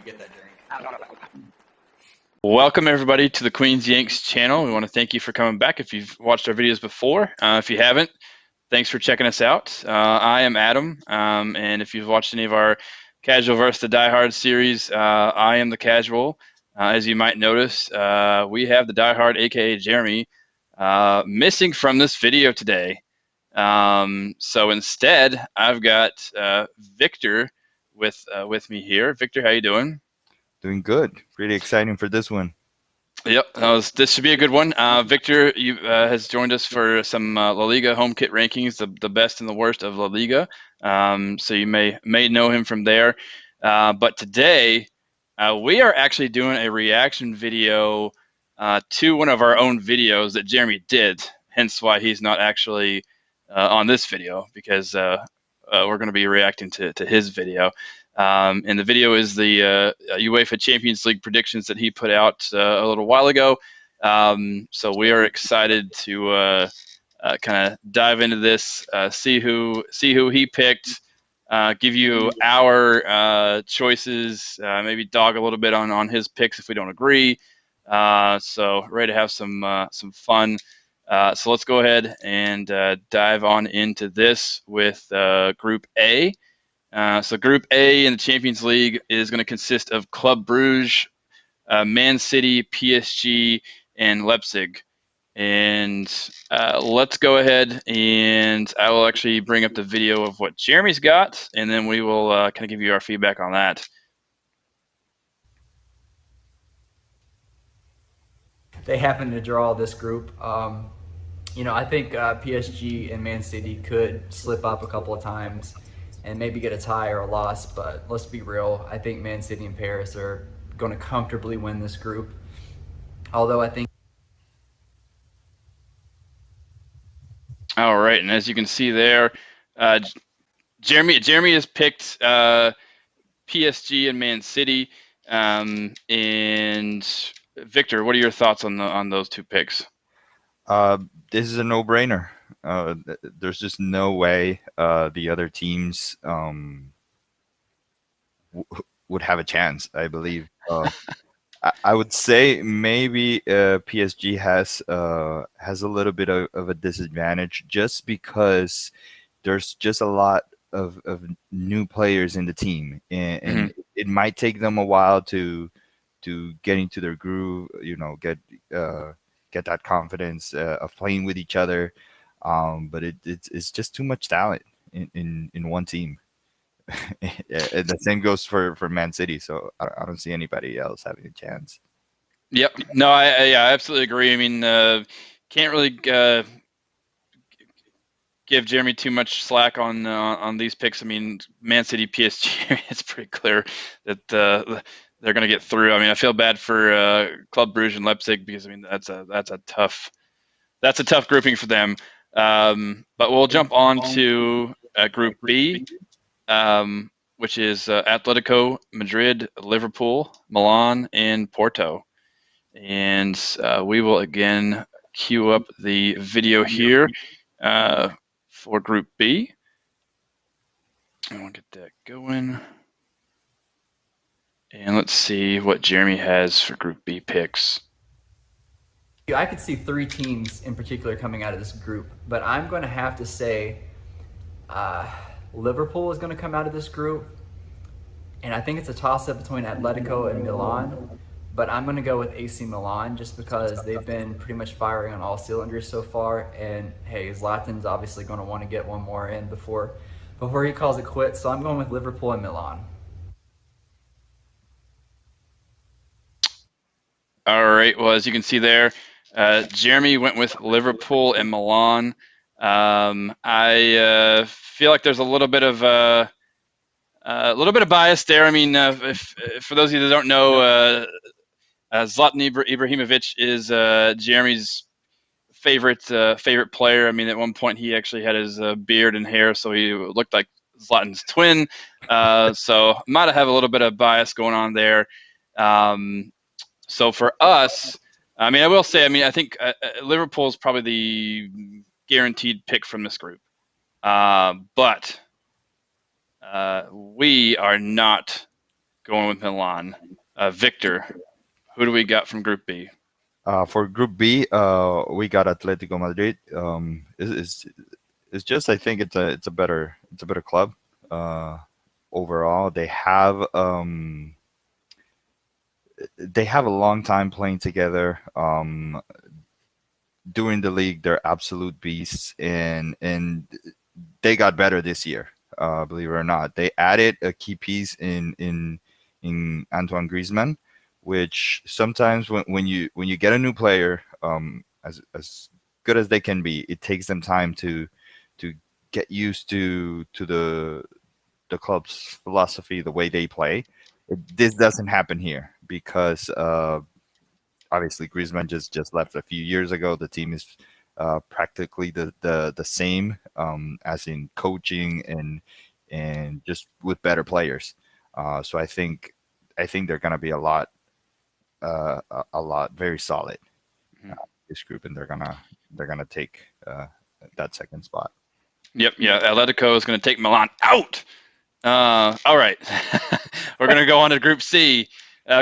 get that drink. Welcome everybody to the QueensYanks channel. We want to thank you for coming back. If you've watched our videos before, if you haven't, thanks for checking us out. I am Adam, and if you've watched any of our Casual versus the Die Hard series, I am the casual. As you might notice, we have the Die Hard, aka Jeremy, missing from this video today. So instead, I've got Victor with me here. Victor, how you doing? Doing good. Pretty exciting for this one. Yep, this should be a good one. Victor has joined us for some La Liga home kit rankings, the best and the worst of La Liga. So you may know him from there. But today, we are actually doing a reaction video to one of our own videos that Jeremy did, hence why he's not actually on this video, because we're going to be reacting to his video. And the video is the UEFA Champions League predictions that he put out a little while ago. So we are excited to kind of dive into this, see who he picked, give you our choices, maybe dog a little bit on his picks if we don't agree. So ready to have some fun. So let's go ahead and dive on into this with Group A. So Group A in the Champions League is going to consist of Club Brugge, Man City, PSG, and Leipzig. And let's go ahead and I will actually bring up the video of what Jeremy's got, and then we will kind of give you our feedback on that. They happen to draw this group. I think PSG and Man City could slip up a couple of times and maybe get a tie or a loss, but let's be real. I think Man City and Paris are going to comfortably win this group. Although I think. All right, and as you can see there, Jeremy has picked PSG and Man City. And Victor, what are your thoughts on those two picks? This is a no-brainer. There's just no way the other teams would have a chance, I believe. I would say maybe PSG has a little bit of a disadvantage just because there's just a lot of new players in the team, and it might take them a while to get into their groove, get that confidence of playing with each other. But it's just too much talent in one team. And the same goes for Man City. So I don't see anybody else having a chance. Yep. No, I absolutely agree. I mean, can't really give Jeremy too much slack on these picks. I mean, Man City, PSG, it's pretty clear that they're going to get through. I mean, I feel bad for Club Brugge and Leipzig because I mean that's a tough grouping for them. But we'll jump on to Group B, which is Atletico Madrid, Liverpool, Milan, and Porto. And we will again queue up the video here for Group B. And we'll get that going. And let's see what Jeremy has for Group B picks. I could see three teams in particular coming out of this group, but I'm going to have to say Liverpool is going to come out of this group. And I think it's a toss-up between Atletico and Milan. But I'm going to go with AC Milan just because they've been pretty much firing on all cylinders so far. And hey, Zlatan's obviously going to want to get one more in before he calls it quits. So I'm going with Liverpool and Milan. All right. Well, as you can see there, Jeremy went with Liverpool and Milan. I feel like there's a little bit of bias there. I mean, if for those of you that don't know, Zlatan Ibrahimovic is Jeremy's favorite player. I mean, at one point he actually had his beard and hair, so he looked like Zlatan's twin. So might have a little bit of bias going on there. So for us, I mean, I will say, I mean, I think Liverpool is probably the guaranteed pick from this group. But we are not going with Milan. Victor, who do we got from Group B? For Group B, we got Atletico Madrid. It's just I think it's a better club. Overall, they have a long time playing together. During the league, they're absolute beasts, and they got better this year. Believe it or not, they added a key piece in Antoine Griezmann, which sometimes when you get a new player, as good as they can be, it takes them time to get used to the club's philosophy, the way they play. This doesn't happen here because obviously Griezmann just left a few years ago. The team is practically the same, as in coaching and just with better players. So I think they're going to be a lot very solid, Mhm. this group, and they're gonna take that second spot. Yep, yeah. Atletico is going to take Milan out. All right. We're going to go on to Group C.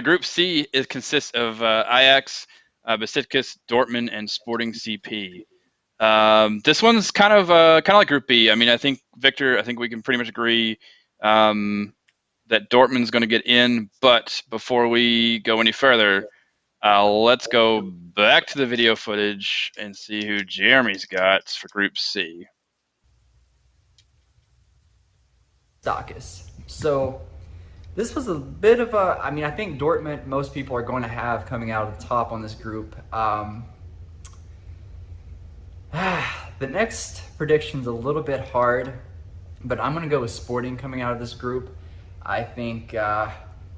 Group C consists of Ajax, Besiktas, Dortmund, and Sporting CP. This one's kind of like Group B. I mean, I think Victor, I think we can pretty much agree that Dortmund's going to get in. But before we go any further, let's go back to the video footage and see who Jeremy's got for Group C. Stakis. So this was a bit of a, I mean, I think Dortmund, most people are going to have coming out of the top on this group. The next prediction's a little bit hard, but I'm going to go with Sporting coming out of this group. I think they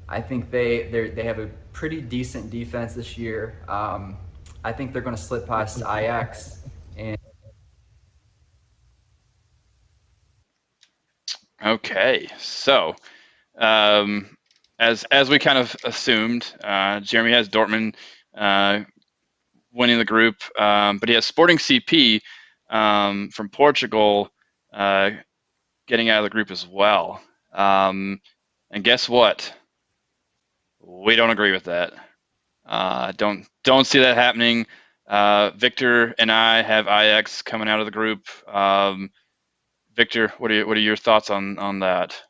have a pretty decent defense this year. I think they're going to slip past Ajax. And Okay, so as we kind of assumed, Jeremy has Dortmund winning the group, but he has Sporting CP from Portugal getting out of the group as well. And guess what? We don't agree with that. Don't see that happening. Victor and I have Ajax coming out of the group. Victor, what are your thoughts on that?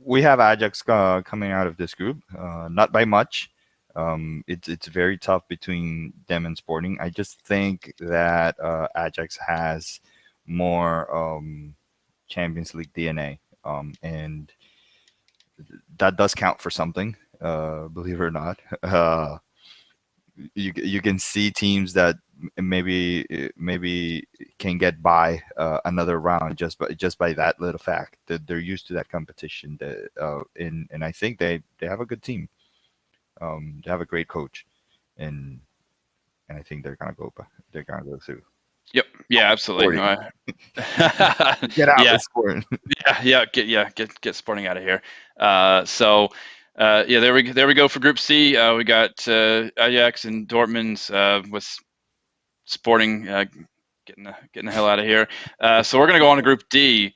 We have Ajax coming out of this group, not by much. It's very tough between them and Sporting. I just think that Ajax has more Champions League DNA, and that does count for something. Believe it or not, you can see teams that maybe can get by another round just by that little fact that they're used to that competition. And I think they have a good team. They have a great coach, and I think they're gonna go through. Yep. Yeah. Absolutely. No, Get out, yeah. it's Sporting. Get Sporting out of here. There we go for Group C. We got Ajax and Dortmund with Sporting getting the hell out of here. So we're gonna go on to Group D,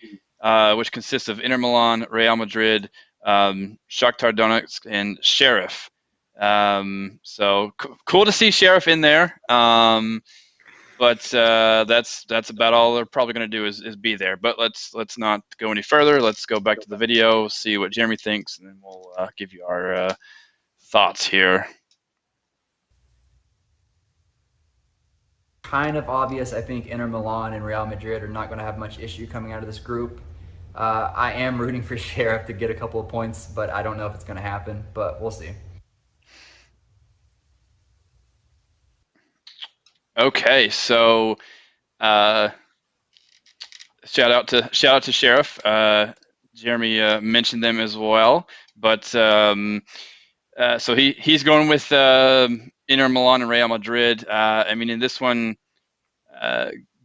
which consists of Inter Milan, Real Madrid, Shakhtar Donetsk, and Sheriff. So cool to see Sheriff in there. But that's about all they're probably going to do is be there. But let's not go any further. Let's go back to the video, see what Jeremy thinks, and then we'll give you our thoughts here. kind of obvious, I think Inter Milan and Real Madrid are not going to have much issue coming out of this group. I am rooting for Sheriff to get a couple of points, but I don't know if it's going to happen, but we'll see. Okay, so shout out to Sheriff. Jeremy mentioned them as well, but so he's going with Inter Milan and Real Madrid. I mean, in this one,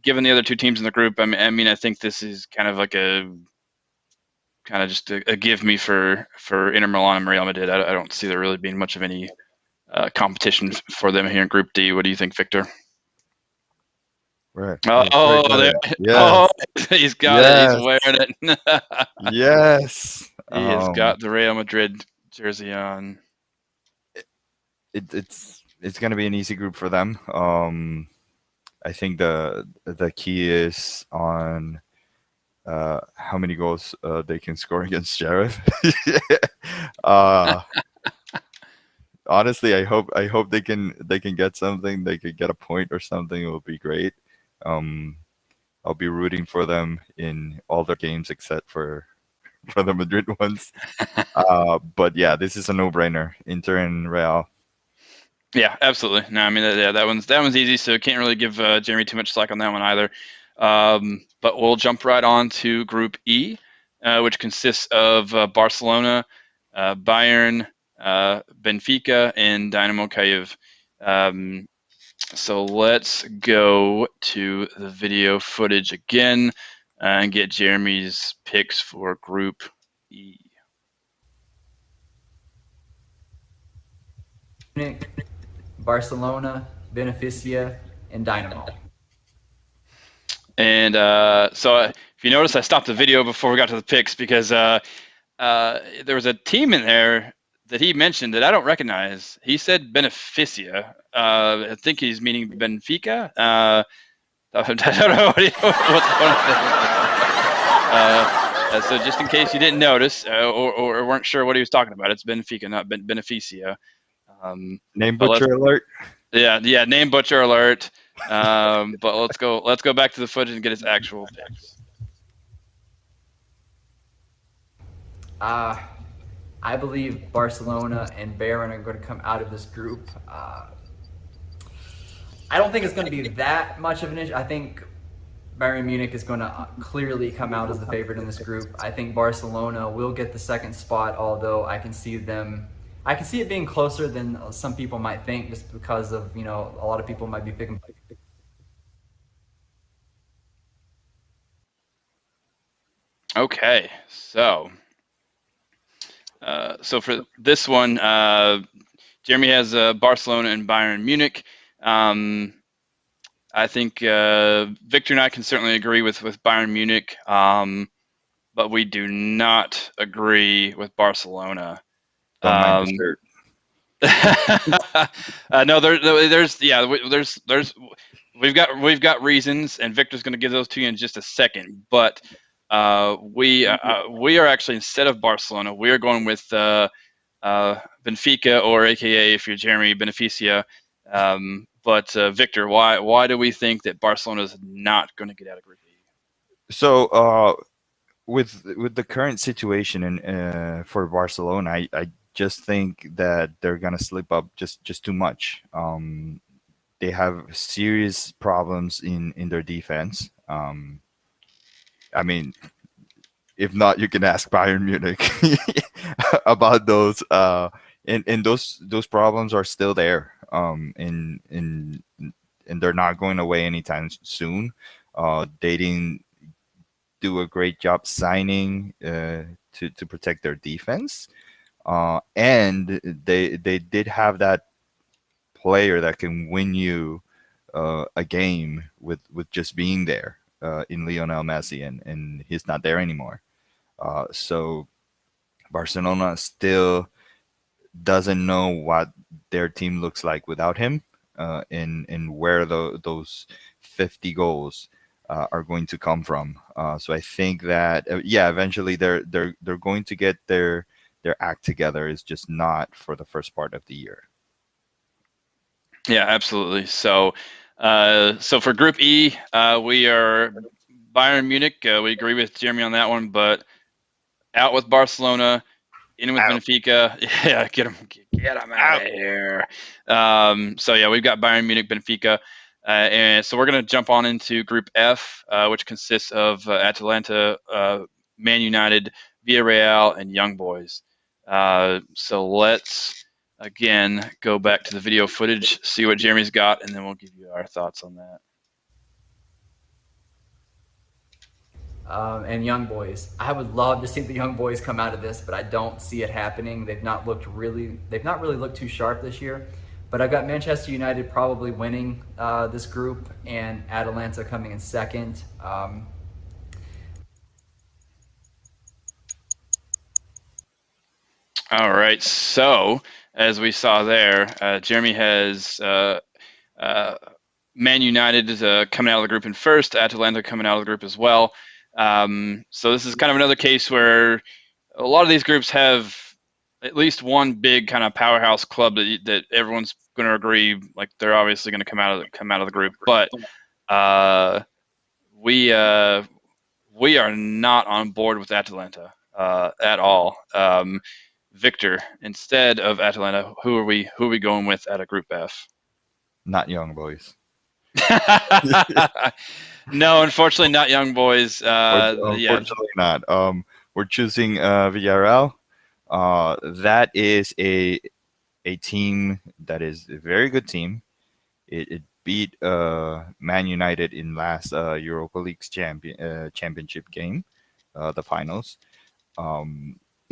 given the other two teams in the group, I think this is kind of like just a give me for Inter Milan and Real Madrid. I don't see there really being much of any competition for them here in Group D. What do you think, Victor? Right. Oh, Yes. oh, he's got it. He's wearing it. Yes. He has Um, got the Real Madrid jersey on. it's going to be an easy group for them. I think the key is on how many goals they can score against Sheriff. uh, honestly, I hope they can get something. They could get a point or something. It would be great. Um, I'll be rooting for them in all their games except for the Madrid ones. But yeah, this is a no-brainer. Inter and Real. Yeah, absolutely. No, I mean, yeah, that one's easy, so can't really give Jeremy too much slack on that one either. But we'll jump right on to Group E, which consists of Barcelona, Bayern, Benfica, and Dynamo Kyiv. So let's go to the video footage again and get Jeremy's picks for Group E. Munich, Barcelona, Beneficia, and Dynamo. And so if you notice, I stopped the video before we got to the picks because there was a team in there that he mentioned that I don't recognize. He said Beneficia. I think he's meaning Benfica. I don't know what's going on. So just in case you didn't notice or weren't sure what he was talking about, it's Benfica, not Beneficia. Name But butcher alert. yeah, name butcher alert. But let's go back to the footage and get his actual picks. I believe Barcelona and Bayern are going to come out of this group. I don't think it's going to be that much of an issue. I think Bayern Munich is going to clearly come out as the favorite in this group. I think Barcelona will get the second spot, although I can see it being closer than some people might think, just because of, a lot of people might be picking. Okay, so for this one, Jeremy has Barcelona and Bayern Munich. I think Victor and I can certainly agree with Bayern Munich, but we do not agree with Barcelona. Don't mind the shirt. No, we've got reasons, and Victor's going to give those to you in just a second. But we are actually, instead of Barcelona, we are going with Benfica, or AKA if you're Jeremy, Beneficia. But Victor, why do we think that Barcelona is not going to get out of Group E? So with the current situation in for Barcelona, I just think that they're gonna slip up just too much. They have serious problems in their defense. I mean, if not, you can ask Bayern Munich about those. And those problems are still there. And they're not going away anytime soon. They didn't do a great job signing to protect their defense. And they did have that player that can win you a game with just being there in Lionel Messi, and he's not there anymore. So Barcelona still doesn't know what their team looks like without him, and where those 50 goals are going to come from. So I think that eventually they're going to get their act together. It's just not for the first part of the year. Yeah, absolutely. So for Group E, we are Bayern Munich. We agree with Jeremy on that one, but out with Barcelona, in with Benfica. Yeah, get them out of here. So yeah, we've got Bayern Munich, Benfica, and so we're gonna jump on into Group F, which consists of Atalanta, Man United, Villarreal, and Young Boys. So let's again go back to the video footage, see what Jeremy's got, and then we'll give you our thoughts on that. And Young Boys. I would love to see the Young Boys come out of this, but I don't see it happening. They've not really looked too sharp this year. But I've got Manchester United probably winning this group, and Atalanta coming in second. All right. So as we saw there, Jeremy has Man United coming out of the group in first, Atalanta coming out of the group as well. So this is kind of another case where a lot of these groups have at least one big kind of powerhouse club that everyone's going to agree like they're obviously going to come out of the group. But uh, we are not on board with Atalanta at all. Victor, instead of Atalanta, who are we going with at a Group F? Not Young Boys. No, unfortunately, not Young Boys. Yeah, Unfortunately, not. We're choosing Villarreal. That is a team that is a very good team. It beat Man United in last Europa League's championship game, the finals.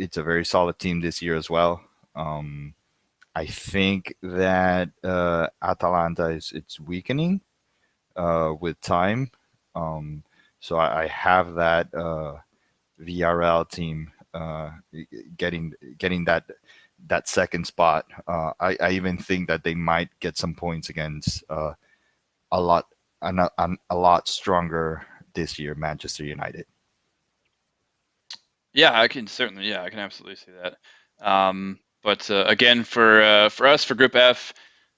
It's a very solid team this year as well. I think that Atalanta is it's weakening with time. Um, so I have that VRL team getting that second spot. I even think that they might get some points against a lot a lot stronger this year Manchester United. yeah, I can absolutely see that. But again, for us for Group F,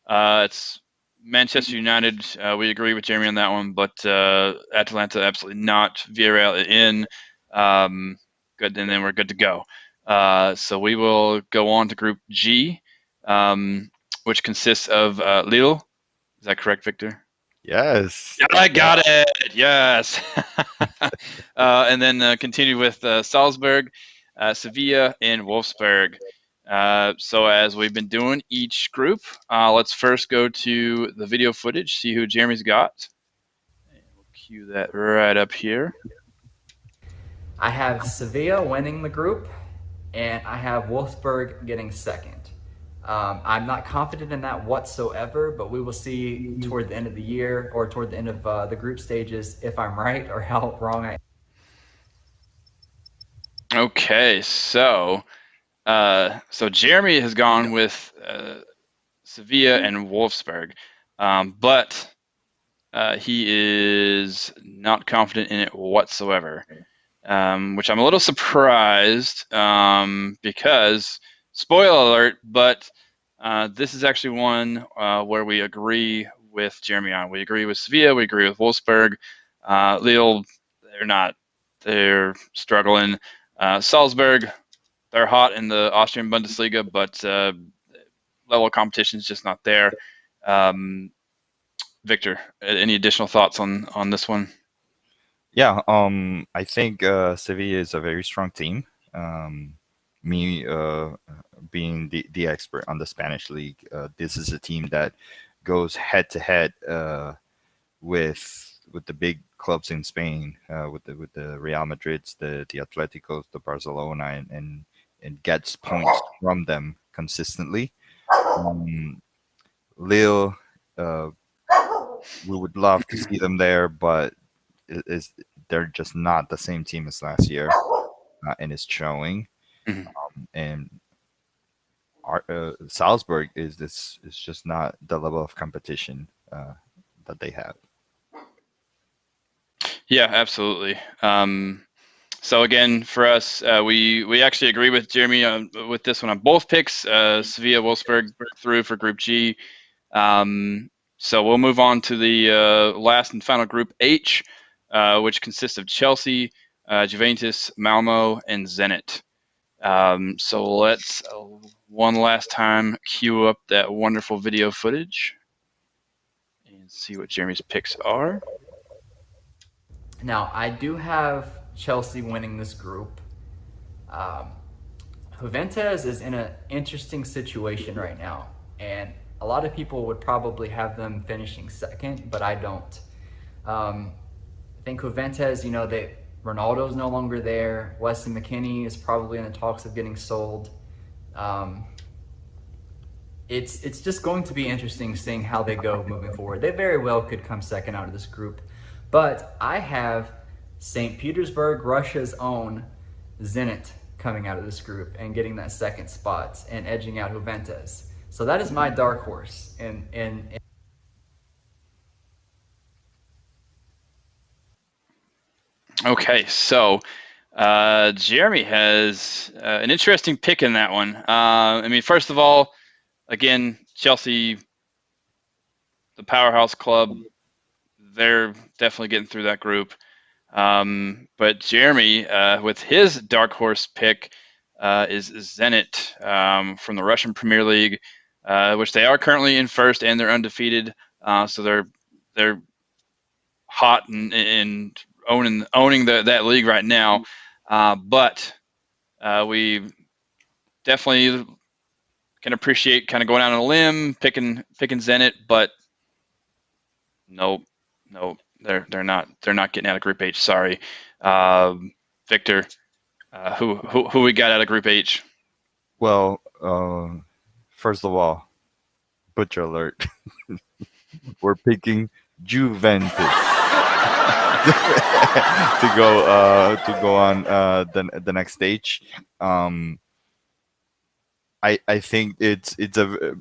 it's Manchester United. We agree with Jeremy on that one, but Atalanta absolutely not. Villarreal in. Good, and then we're good to go. So we will go on to Group G, which consists of Lille. Is that correct, Victor? Yes. Yeah, I got it. Yes. And then continue with Salzburg, Sevilla, and Wolfsburg. So as we've been doing each group, let's first go to the video footage, see who Jeremy's got. And we'll cue that right up here. I have Sevilla winning the group, and I have Wolfsburg getting second. I'm not confident in that whatsoever, but we will see toward the end of the year or toward the end of the group stages if I'm right or how wrong I am. Okay, so Jeremy has gone with Sevilla and Wolfsburg, but he is not confident in it whatsoever, which I'm a little surprised because, spoiler alert, but this is actually one where we agree with Jeremy on. We agree with Sevilla, we agree with Wolfsburg. Lille, they're struggling. Salzburg, they're hot in the Austrian Bundesliga, but level of competition is just not there. Victor, any additional thoughts on this one? Yeah, I think Sevilla is a very strong team. Me being the expert on the Spanish league, this is a team that goes head to head with the big clubs in Spain, with the Real Madrids, the Atleticos, the Barcelona, and gets points from them consistently. Lille, we would love to see them there, but they're just not the same team as last year, and it's showing. Mhm. And Salzburg is just not the level of competition that they have. Yeah, absolutely. So again, for us, we actually agree with Jeremy with this one on both picks. Sevilla, Wolfsburg through for Group G. So we'll move on to the last and final Group H, which consists of Chelsea, Juventus, Malmo, and Zenit. So let's one last time cue up that wonderful video footage and see what Jeremy's picks are. Now, I do have Chelsea winning this group. Juventus is in an interesting situation right now, and a lot of people would probably have them finishing second, but I don't. I think Juventus, Ronaldo's no longer there. Weston McKennie is probably in the talks of getting sold. It's just going to be interesting seeing how they go moving forward. They very well could come second out of this group. But I have St. Petersburg, Russia's own Zenit coming out of this group and getting that second spot and edging out Juventus. So that is my dark horse. And Okay, so Jeremy has an interesting pick in that one. I mean, first of all, again, Chelsea, the powerhouse club, they're definitely getting through that group. But Jeremy, with his dark horse pick, is Zenit from the Russian Premier League, which they are currently in first and they're undefeated. So they're hot and owning that league right now. But we definitely can appreciate kind of going out on a limb, picking Zenit, but nope, they're not getting out of Group H. Sorry, Victor. Who we got out of Group H? Well, first of all, butcher alert. We're picking Juventus to go on the next stage. I think it's a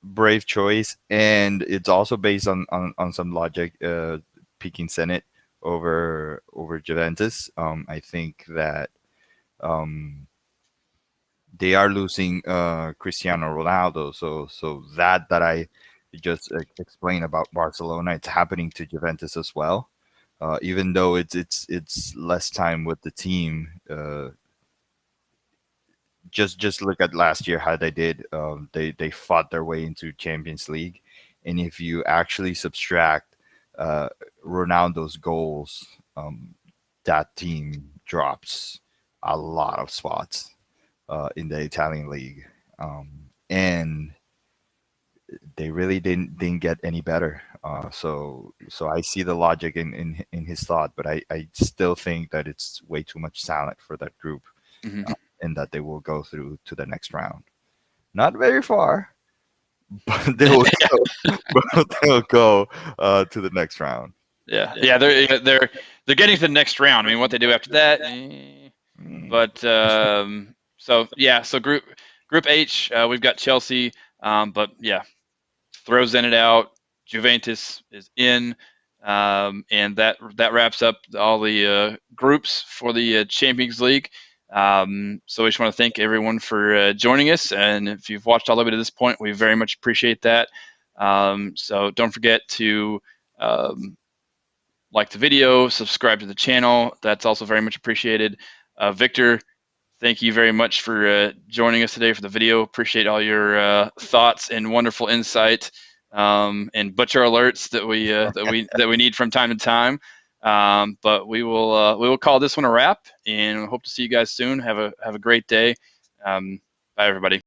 brave choice, and it's also based on some logic. Picking Zenit over Juventus. I think that they are losing Cristiano Ronaldo. So that I just explained about Barcelona, it's happening to Juventus as well. Even though it's less time with the team. Just look at last year how they did. They fought their way into Champions League, and if you actually subtract Ronaldo's goals, that team drops a lot of spots in the Italian league, and they really didn't get any better. So I see the logic in his thought, but I still think that it's way too much talent for that group, Mm-hmm. and that they will go through to the next round. Not very far, but they will go to the next round. Yeah, they're getting to the next round. I mean, what they do after that, but so Group H, we've got Chelsea, but yeah, throw Zenit out. Juventus is in, and that wraps up all the groups for the Champions League. So we just want to thank everyone for joining us, and if you've watched all the way to this point, we very much appreciate that. So don't forget to like the video, subscribe to the channel. That's also very much appreciated. Victor, thank you very much for joining us today for the video. Appreciate all your thoughts and wonderful insight, and butcher alerts that we need from time to time. But we will call this one a wrap, and hope to see you guys soon. Have a great day. Bye everybody.